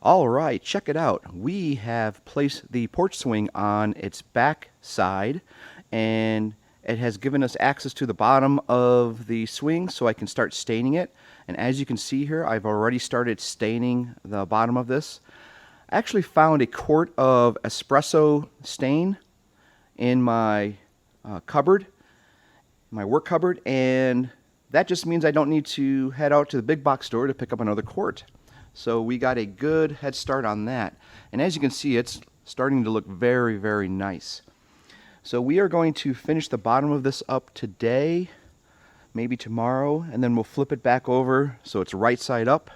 All right, check it out. We have placed the porch swing on its back side, and it has given us access to the bottom of the swing so I can start staining it. And as you can see here, I've already started staining the bottom of this. I actually found a quart of espresso stain in my cupboard, my work cupboard, and that just means I don't need to head out to the big box store to pick up another quart. So we got a good head start on that. And as you can see, it's starting to look very, very nice. So we are going to finish the bottom of this up today, maybe tomorrow, and then we'll flip it back over so it's right side up,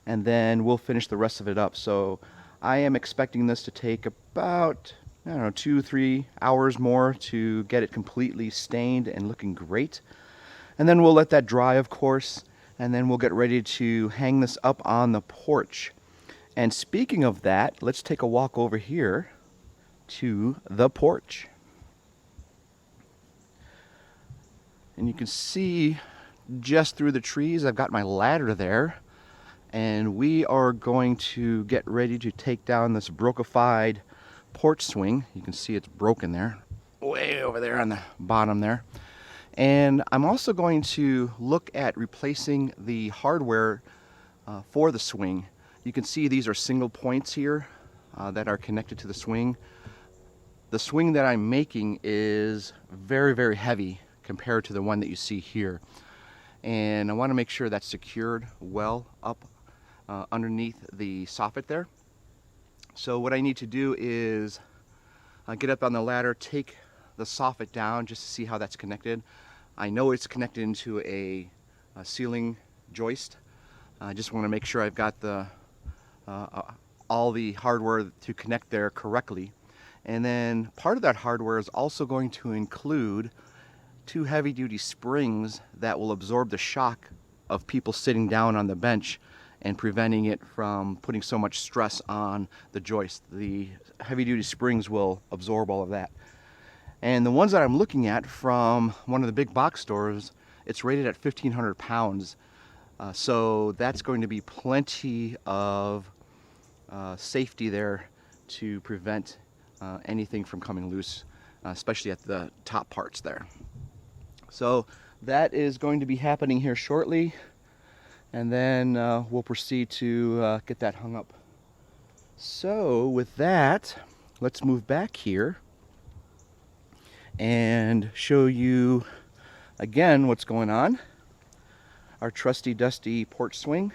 and then we'll finish the rest of it up. So I am expecting this to take about, I don't know, 2-3 hours more to get it completely stained and looking great. And then we'll let that dry, of course, and then we'll get ready to hang this up on the porch. And speaking of that, let's take a walk over here to the porch. And you can see just through the trees, I've got my ladder there. And we are going to get ready to take down this broke-a-fied porch swing. You can see it's broken there, way over there on the bottom there. And I'm also going to look at replacing the hardware for the swing. You can see these are single points here that are connected to the swing. The swing that I'm making is very, very heavy compared to the one that you see here. And I want to make sure that's secured well up underneath the soffit there. So what I need to do is get up on the ladder, take the soffit down just to see how that's connected. I know it's connected into a ceiling joist. I just want to make sure I've got the all the hardware to connect there correctly. And then part of that hardware is also going to include 2 heavy-duty springs that will absorb the shock of people sitting down on the bench and preventing it from putting so much stress on the joist. The heavy-duty springs will absorb all of that. And the ones that I'm looking at from one of the big box stores, it's rated at 1,500 pounds. So that's going to be plenty of safety there to prevent anything from coming loose, especially at the top parts there. So that is going to be happening here shortly. And then we'll proceed to get that hung up. So with that, let's move back here and show you again what's going on. Our trusty dusty porch swing.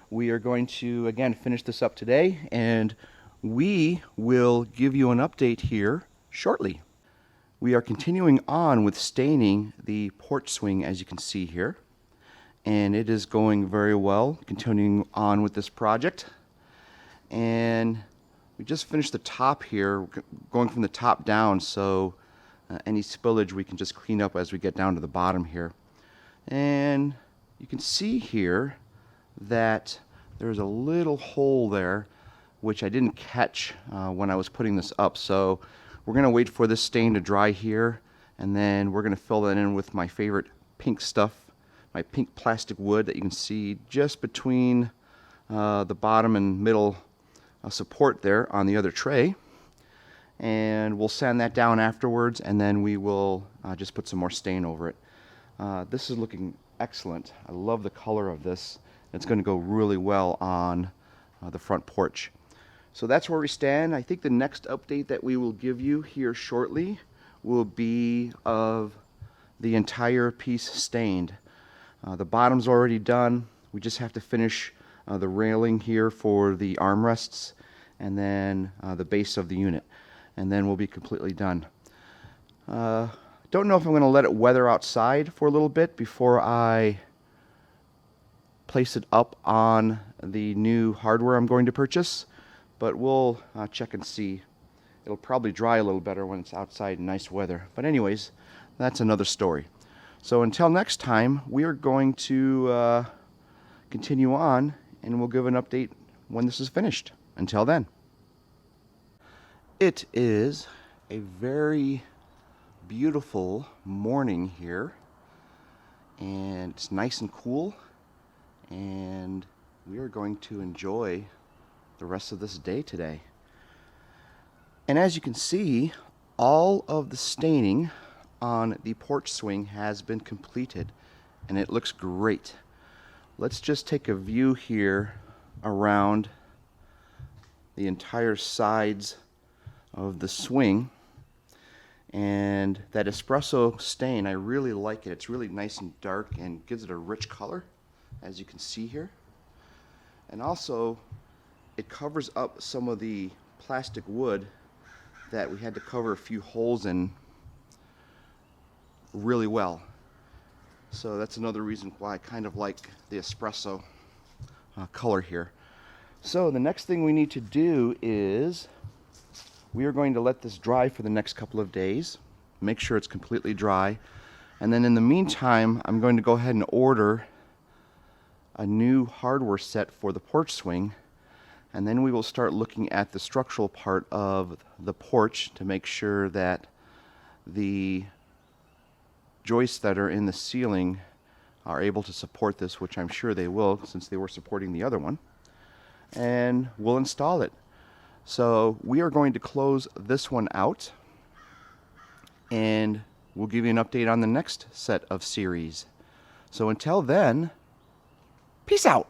We are going to again finish this up today, and we will give you an update here shortly. We are continuing on with staining the porch swing, as you can see here, and it is going very well, continuing on with this project. And we just finished the top here, going from the top down, so any spillage we can just clean up as we get down to the bottom here. And you can see here that there's a little hole there which I didn't catch when I was putting this up, so we're going to wait for this stain to dry here, and then we're going to fill that in with my favorite pink stuff, my pink plastic wood that you can see just between the bottom and middle support there on the other tray. And we'll sand that down afterwards, and then we will just put some more stain over it. This is looking excellent. I love the color of this. It's going to go really well on the front porch. So that's where we stand. I think the next update that we will give you here shortly will be of the entire piece stained. The bottom's already done. We just have to finish the railing here for the armrests, and then the base of the unit. And then we'll be completely done. Don't know if I'm going to let it weather outside for a little bit before I place it up on the new hardware I'm going to purchase, but we'll check and see. It'll probably dry a little better when it's outside in nice weather. But anyways, that's another story. So until next time, we are going to continue on, and we'll give an update when this is finished. Until then. It is a very beautiful morning here, and it's nice and cool, and we are going to enjoy the rest of this day today. And as you can see, all of the staining on the porch swing has been completed, and it looks great. Let's just take a view here around the entire sides of the swing. And that espresso stain, I really like it. It's really nice and dark and gives it a rich color, as you can see here. And also, it covers up some of the plastic wood that we had to cover a few holes in really well. So that's another reason why I kind of like the espresso color here. So the next thing we need to do is we are going to let this dry for the next couple of days, make sure it's completely dry, and then in the meantime I'm going to go ahead and order a new hardware set for the porch swing, and then we will start looking at the structural part of the porch to make sure that the joists that are in the ceiling are able to support this, which I'm sure they will since they were supporting the other one, and we'll install it. So we are going to close this one out, and we'll give you an update on the next set of series. So until then, peace out.